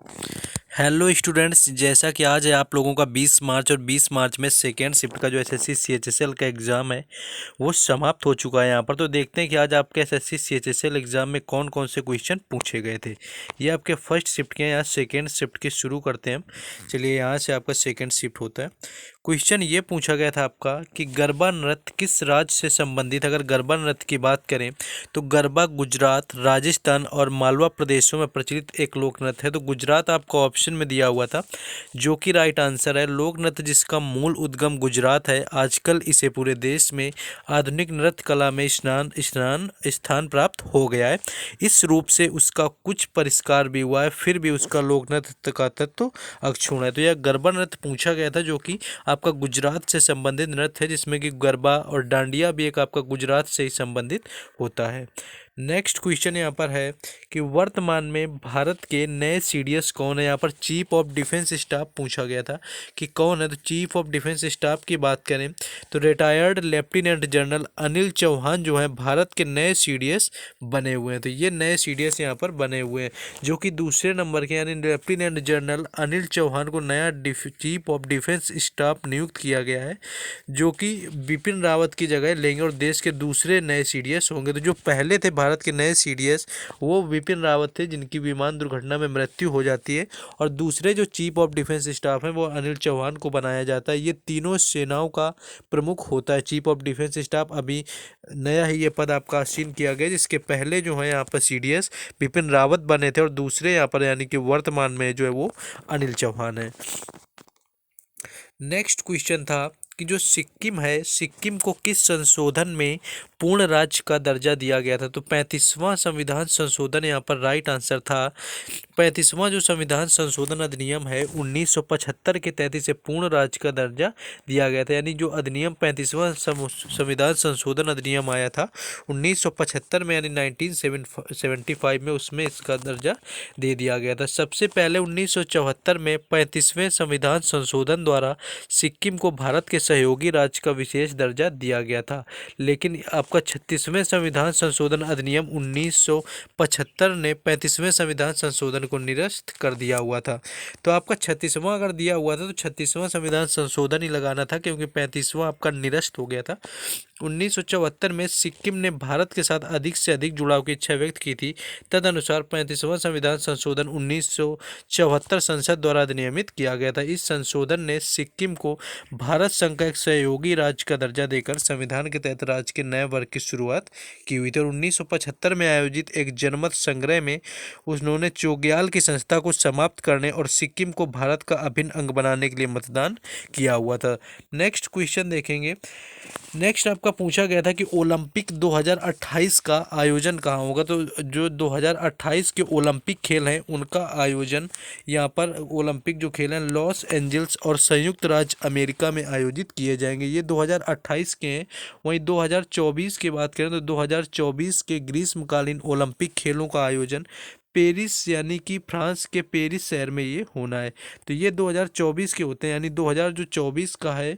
Hello students, जैसा कि आज है आप लोगों का 20 मार्च और 20 मार्च में सेकेंड शिफ्ट का जो एसएससी सीएचएसएल का एग्ज़ाम है वो समाप्त हो चुका है। यहाँ पर तो देखते हैं कि आज आपके एसएससी सीएचएसएल एग्ज़ाम में कौन कौन से क्वेश्चन पूछे गए थे। ये आपके फर्स्ट शिफ्ट के हैं। यहाँ सेकेंड शिफ्ट के शुरू करते हैं हम। चलिए, यहाँ से आपका सेकेंड शिफ्ट होता है। क्वेश्चन ये पूछा गया था आपका कि गरबा नृत्य किस राज्य से संबंधित। अगर गरबा नृत्य की बात करें तो गरबा गुजरात, राजस्थान और मालवा प्रदेशों में प्रचलित एक लोक नृत्य है। तो गुजरात आपको ऑप्शन में दिया हुआ था, जो कि राइट आंसर है। लोक नृत्य जिसका मूल उद्गम गुजरात है, आजकल इसे पूरे देश में आधुनिक नृत्य कला में स्थान प्राप्त हो गया है। इस रूप से उसका कुछ परिष्कार भी हुआ है, फिर भी उसका लोक नृत्य का तत्व अक्षुण्ण है। तो यह गरबा नृत्य पूछा गया था, जो कि आपका गुजरात से संबंधित नृत्य है, जिसमें कि गरबा और डांडिया भी एक आपका गुजरात से ही संबंधित होता है। नेक्स्ट क्वेश्चन यहाँ पर है कि वर्तमान में भारत के नए सीडीएस कौन है। यहाँ पर चीफ ऑफ डिफेंस स्टाफ पूछा गया था कि कौन है। तो चीफ ऑफ डिफेंस स्टाफ की बात करें तो retired lieutenant general Anil Chauhan जो है भारत के नए सीडीएस बने हुए हैं। तो ये नए सीडीएस यहाँ पर बने हुए हैं, जो कि दूसरे नंबर के यानी लेफ्टिनेंट जनरल अनिल चौहान को नया चीफ ऑफ डिफेंस स्टाफ नियुक्त किया गया है, जो कि बिपिन रावत की जगह लेंगे और देश के दूसरे नए सीडीएस होंगे। तो जो पहले थे भारत के नए सीडीएस वो बिपिन रावत थे, जिनकी विमान दुर्घटना में मृत्यु हो जाती है, और दूसरे जो चीफ ऑफ डिफेंस स्टाफ हैं वो अनिल चौहान को बनाया जाता है। ये तीनों सेनाओं का प्रमुख होता है चीफ ऑफ डिफेंस स्टाफ। अभी नया ही ये पद आपका आसीन किया गया, जिसके पहले जो है यहाँ पर सीडीएस बिपिन रावत बने थे और दूसरे यहाँ पर यानी कि वर्तमान में जो है वो अनिल चौहान है। नेक्स्ट क्वेश्चन था कि जो सिक्किम है, सिक्किम को किस संशोधन में पूर्ण राज्य का दर्जा दिया गया था। तो 35वां संविधान संशोधन यहाँ पर राइट आंसर था। 35वां जो संविधान संशोधन अधिनियम है 1975 के तहत इसे पूर्ण राज्य का दर्जा दिया गया था। यानी जो अधिनियम 35वां संविधान संशोधन अधिनियम आया था 1975 में, यानी 1975 में, उसमें इसका दर्जा दे दिया गया था। सबसे पहले 1974 में 35वें संविधान संशोधन द्वारा सिक्किम को भारत के सहयोगी राज्य का विशेष दर्जा दिया गया था, लेकिन आपका 36वें संविधान संशोधन अधिनियम 1975 ने 35वें संविधान संशोधन को निरस्त कर दिया हुआ था। तो आपका 36वां अगर दिया हुआ था तो 36वां संविधान संशोधन ही लगाना था, क्योंकि 35वां आपका निरस्त हो गया था। 1974 में सिक्किम ने भारत के साथ अधिक से अधिक जुड़ाव की इच्छा व्यक्त की थी। तदनुसार 35वां संविधान संशोधन 1974 संसद द्वारा अधिनियमित किया गया था। इस संशोधन ने सिक्किम को भारत संघ का एक सहयोगी राज्य का दर्जा देकर संविधान के तहत राज्य के नए वर्ग की शुरुआत की हुई थी। और 1975 में आयोजित एक जनमत संग्रह में उन्होंने चोग्याल की संस्था को समाप्त करने और सिक्किम को भारत का अभिन्न अंग बनाने के लिए मतदान किया हुआ था। नेक्स्ट क्वेश्चन देखेंगे। नेक्स्ट आपका पूछा गया था कि ओलंपिक 2028 का आयोजन कहाँ होगा। तो जो 2028 के ओलंपिक खेल हैं उनका आयोजन यहाँ पर, ओलंपिक जो खेल हैं, लॉस एंजल्स और संयुक्त राज्य अमेरिका में आयोजित किए जाएंगे। ये 2028 के हैं। वहीं 2024 की बात करें तो 2024 के ग्रीष्मकालीन ओलंपिक खेलों का आयोजन पेरिस यानी कि फ्रांस के पेरिस शहर में ये होना है। तो ये 2024 के होते हैं, यानी 2024 का है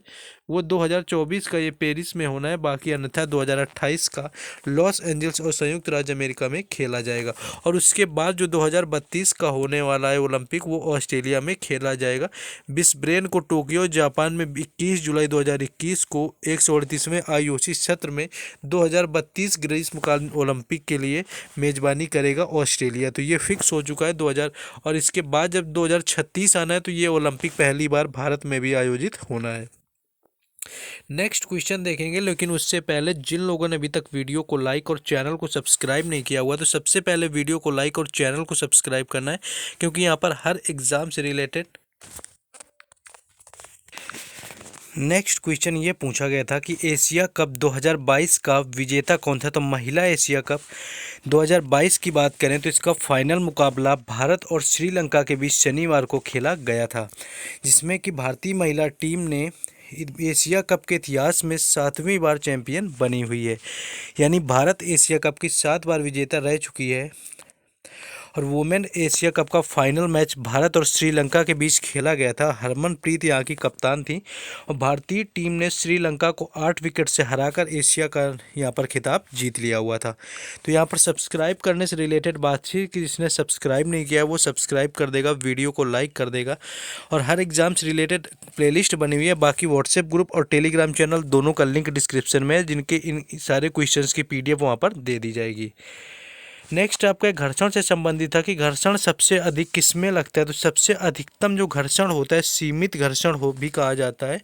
वो 2024 का ये पेरिस में होना है। बाकी अन्यथा 2028 का लॉस एंजल्स और संयुक्त राज्य अमेरिका में खेला जाएगा। और उसके बाद जो 2032 का होने वाला है ओलंपिक, वो ऑस्ट्रेलिया में खेला जाएगा। ब्रिस्बेन को टोक्यो जापान में 21 जुलाई 2021 को 138वें आईओसी सत्र में 2032 ग्रीष्मकालीन ओलंपिक के लिए मेजबानी करेगा ऑस्ट्रेलिया। तो ये फिक्स हो चुका है 2000। और इसके बाद जब 2036 आना है तो ये ओलंपिक पहली बार भारत में भी आयोजित होना है। नेक्स्ट क्वेश्चन देखेंगे, लेकिन उससे पहले जिन लोगों ने अभी तक वीडियो को लाइक और चैनल को सब्सक्राइब नहीं किया हुआ तो सबसे पहले वीडियो को लाइक और चैनल को सब्सक्राइब करना है, क्योंकि यहाँ पर हर एग्ज़ाम से रिलेटेड। नेक्स्ट क्वेश्चन ये पूछा गया था कि एशिया कप 2022 का विजेता कौन था। तो महिला एशिया कप 2022 की बात करें तो इसका फाइनल मुकाबला भारत और श्रीलंका के बीच शनिवार को खेला गया था, जिसमें कि भारतीय महिला टीम ने एशिया कप के इतिहास में 7वीं बार चैंपियन बनी हुई है। यानी भारत एशिया कप की 7 बार विजेता रह चुकी है। और वुमेन एशिया कप का फाइनल मैच भारत और श्रीलंका के बीच खेला गया था। हरमनप्रीत यहाँ की कप्तान थी और भारतीय टीम ने श्रीलंका को 8 विकेट से हराकर एशिया का यहाँ पर खिताब जीत लिया हुआ था। तो यहाँ पर सब्सक्राइब करने से रिलेटेड बात थी कि जिसने सब्सक्राइब नहीं किया वो सब्सक्राइब कर देगा, वीडियो को लाइक कर देगा। और हर एग्जाम से रिलेटेड प्लेलिस्ट बनी हुई है। बाकी व्हाट्सएप ग्रुप और टेलीग्राम चैनल दोनों का लिंक डिस्क्रिप्शन में है, जिनके इन सारे क्वेश्चंस की पीडीएफ वहाँ पर दे दी जाएगी। नेक्स्ट आपका घर्षण से संबंधित था कि घर्षण सबसे अधिक किसमें लगता है। तो सबसे अधिकतम जो घर्षण होता है सीमित घर्षण हो भी कहा जाता है,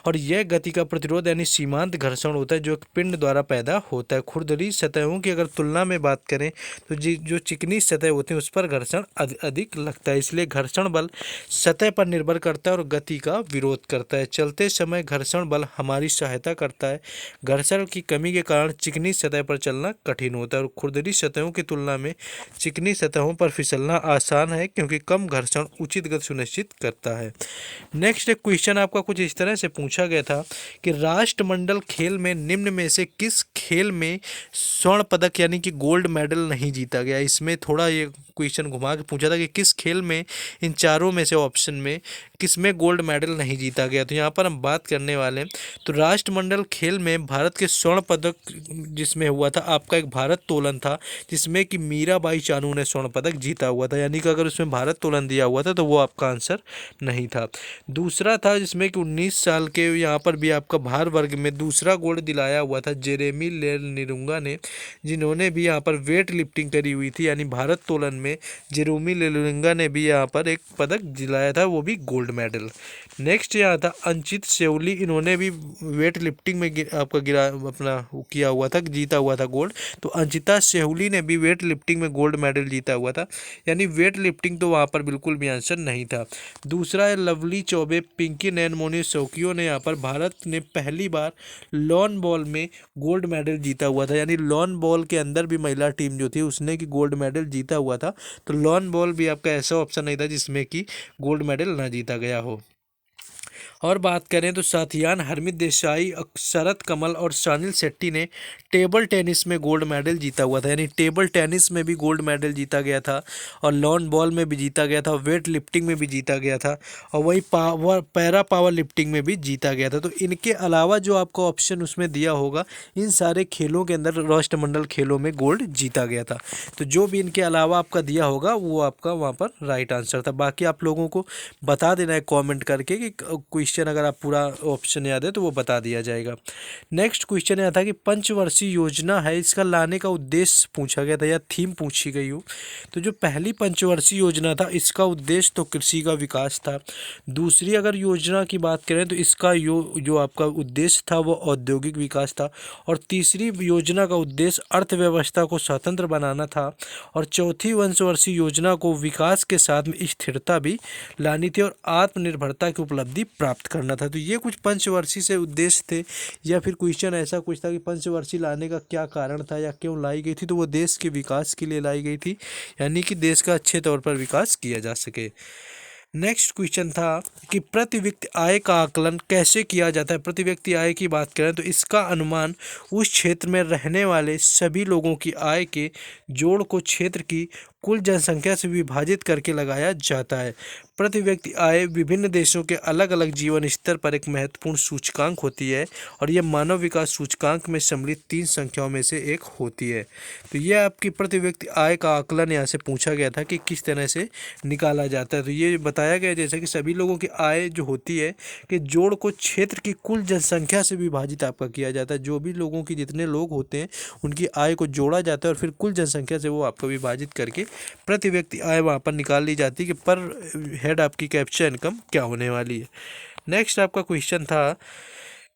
और यह गति का प्रतिरोध यानी सीमांत घर्षण होता है जो एक पिंड द्वारा पैदा होता है। खुरदरी सतहों की अगर तुलना में बात करें तो जो चिकनी सतह होती है उस पर घर्षण अधिक लगता है, इसलिए घर्षण बल सतह पर निर्भर करता है और गति का विरोध करता है। चलते समय घर्षण बल हमारी सहायता करता है। घर्षण की कमी के कारण चिकनी सतह पर चलना कठिन होता है और खुरदरी सतहों की तुलना में चिकनी सतहों पर फिसलना आसान है, क्योंकि कम घर्षण उचित गति सुनिश्चित करता है। नेक्स्ट एक क्वेश्चन आपका कुछ इस तरह से पूछा गया था कि राष्ट्रमंडल खेल में निम्न में से किस खेल में स्वर्ण पदक यानी कि गोल्ड मेडल नहीं जीता गया। इसमें थोड़ा ये क्वेश्चन घुमा के पूछा था कि किस खेल में इन चारों में से ऑप्शन में किस में गोल्ड मेडल नहीं जीता गया। तो यहाँ पर हम बात करने वाले हैं तो राष्ट्रमंडल खेल में भारत के स्वर्ण पदक जिसमें हुआ था आपका एक भारत तोलन था, जिसमें कि मीराबाई चानू ने स्वर्ण पदक जीता हुआ था, यानी कि अगर उसमें भारत तोलन दिया हुआ था तो वो आपका आंसर नहीं था। दूसरा था जिसमें कि 19 साल के यहाँ पर भी आपका भार वर्ग में दूसरा गोल्ड दिलाया हुआ था जेरेमी लेलुंगा ने, जिन्होंने भी यहाँ पर वेट लिफ्टिंग करी हुई थी, यानी भारत तोलन में जेरेमी लेलुंगा ने भी यहाँ पर एक पदक दिलाया था, वो भी गोल्ड मेडल। नेक्स्ट यहाँ था अंचित सेवली, इन्होंने भी वेट लिफ्टिंग में आपका अपना किया हुआ था, जीता हुआ था गोल्ड। तो अंचिता सेवली ने भी वेट लिफ्टिंग में गोल्ड मेडल जीता हुआ था, यानी वेट लिफ्टिंग तो वहाँ पर बिल्कुल भी आंसर नहीं था। दूसरा है लवली चौबे, पिंकी नैनमोनी शौकियो ने यहाँ पर भारत ने पहली बार लॉन बॉल में गोल्ड मेडल जीता हुआ था, यानी लॉन बॉल के अंदर भी महिला टीम जो थी उसने कि गोल्ड मेडल जीता हुआ था। तो लॉन बॉल भी आपका ऐसा ऑप्शन नहीं था जिसमें कि गोल्ड मेडल ना जीता गया हो। और बात करें तो साथियान हरमित देसाई, शरत कमल और सानिल शेट्टी ने टेबल टेनिस में गोल्ड मेडल जीता हुआ था, यानी टेबल टेनिस में भी गोल्ड मेडल जीता गया था और लॉन बॉल में भी जीता गया था, वेट लिफ्टिंग में भी जीता गया था और वही पैरा पावर लिफ्टिंग में भी जीता गया था। तो इनके अलावा जो आपका ऑप्शन उसमें दिया होगा इन सारे खेलों के अंदर राष्ट्रमंडल खेलों में गोल्ड जीता गया था। तो जो भी इनके अलावा आपका दिया होगा वो आपका वहाँ पर राइट आंसर था। बाकी आप लोगों को बता देना है कमेंट करके कि क्वेश्चन अगर आप पूरा ऑप्शन याद है तो वो बता दिया जाएगा। नेक्स्ट क्वेश्चन यह था कि पंचवर्षीय योजना है, इसका लाने का उद्देश्य पूछा गया था या थीम पूछी गई हो। तो जो पहली पंचवर्षीय योजना था इसका उद्देश्य तो कृषि का विकास था। दूसरी अगर योजना की बात करें तो इसका जो आपका उद्देश्य था वो औद्योगिक विकास था। और तीसरी योजना का उद्देश्य अर्थव्यवस्था को स्वतंत्र बनाना था। और चौथी पंचवर्षीय योजना को विकास के साथ में स्थिरता भी लानी थी और आत्मनिर्भरता की उपलब्धि प्राप्त करना था। तो ये कुछ पंचवर्षीय से उद्देश्य थे, या फिर क्वेश्चन ऐसा कुछ था कि पंचवर्षीय लाने का क्या कारण था या क्यों लाई गई थी। तो वो देश के विकास के लिए लाई गई थी, यानी कि देश का अच्छे तौर पर विकास किया जा सके। नेक्स्ट क्वेश्चन था कि प्रति व्यक्ति आय का आकलन कैसे किया जाता है। प्रति व्यक्ति आय की बात करें तो इसका अनुमान उस क्षेत्र में रहने वाले सभी लोगों की आय के जोड़ को क्षेत्र की कुल जनसंख्या से विभाजित करके लगाया जाता है। प्रति व्यक्ति आय विभिन्न देशों के अलग अलग जीवन स्तर पर एक महत्वपूर्ण सूचकांक होती है और यह मानव विकास सूचकांक में सम्मिलित 3 संख्याओं में से एक होती है। तो यह आपकी प्रति व्यक्ति आय का आकलन यहाँ से पूछा गया था कि किस तरह से निकाला जाता है। तो ये बताया गया जैसे कि सभी लोगों की आय जो होती है कि जोड़ को क्षेत्र की कुल जनसंख्या से विभाजित आपका किया जाता है। जो भी लोगों की जितने लोग होते हैं उनकी आय को जोड़ा जाता है और फिर कुल जनसंख्या से वो आपको विभाजित करके प्रति व्यक्ति आय वहाँ पर निकाल ली जाती है कि पर हेड आपकी कैप्चर इनकम क्या होने वाली है। नेक्स्ट आपका क्वेश्चन था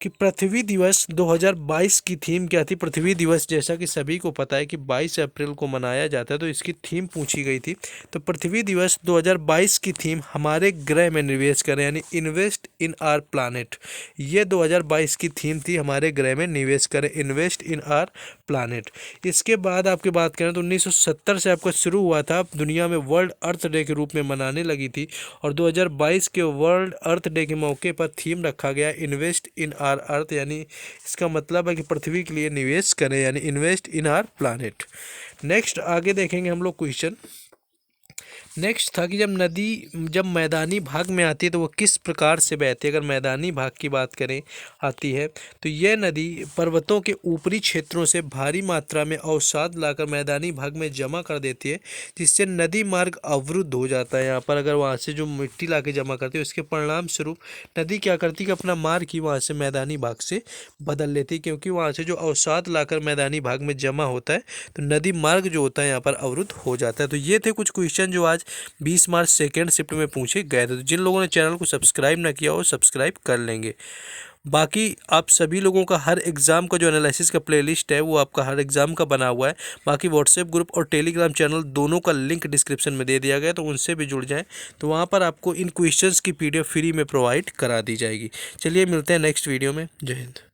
कि पृथ्वी दिवस 2022 की थीम क्या थी। पृथ्वी दिवस जैसा कि सभी को पता है कि 22 अप्रैल को मनाया जाता है, तो इसकी थीम पूछी गई थी। तो पृथ्वी दिवस 2022 की थीम हमारे ग्रह में निवेश करें, यानी इन्वेस्ट इन आवर प्लानेट। ये 2022 की थीम थी, हमारे ग्रह में निवेश करें, इन्वेस्ट इन आवर प्लानेट। इसके बाद आपकी बात करें तो 1970 से आपका शुरू हुआ था, दुनिया में वर्ल्ड अर्थ डे के रूप में मनाने लगी थी और 2022 के वर्ल्ड अर्थ डे के मौके पर थीम रखा गया इन्वेस्ट इन आवर अर्थ, यानी इसका मतलब है कि पृथ्वी के लिए निवेश करें, यानी invest in our planet. Next आगे देखेंगे हम लोग क्वेश्चन नेक्स्ट था कि जब मैदानी भाग में आती है तो वो किस प्रकार से बहती है। अगर मैदानी भाग की बात करें आती है तो यह नदी पर्वतों के ऊपरी क्षेत्रों से भारी मात्रा में अवसाद लाकर मैदानी भाग में जमा कर देती है, जिससे नदी मार्ग अवरुद्ध हो जाता है। यहाँ पर अगर वहाँ से जो मिट्टी ला के जमा करती है उसके परिणाम स्वरूप नदी क्या करती है कि अपना मार्ग ही वहाँ से मैदानी भाग से बदल लेती है, क्योंकि वहाँ से जो अवसाद लाकर मैदानी भाग में जमा होता है तो नदी मार्ग जो होता है यहाँ पर अवरुद्ध हो जाता है। तो ये थे कुछ क्वेश्चन जो आज 20 मार्च सेकेंड शिफ्ट में पूछे गए थे। तो जिन लोगों ने चैनल को सब्सक्राइब ना किया हो सब्सक्राइब कर लेंगे। बाकी आप सभी लोगों का हर एग्ज़ाम का जो एनालिसिस का प्लेलिस्ट है वो आपका हर एग्ज़ाम का बना हुआ है। बाकी व्हाट्सएप ग्रुप और टेलीग्राम चैनल दोनों का लिंक डिस्क्रिप्शन में दे दिया गया है, तो उनसे भी जुड़ जाएं। तो वहाँ पर आपको इन क्वेश्चंस की PDF फ्री में प्रोवाइड करा दी जाएगी। चलिए मिलते हैं नेक्स्ट वीडियो में। जय हिंद।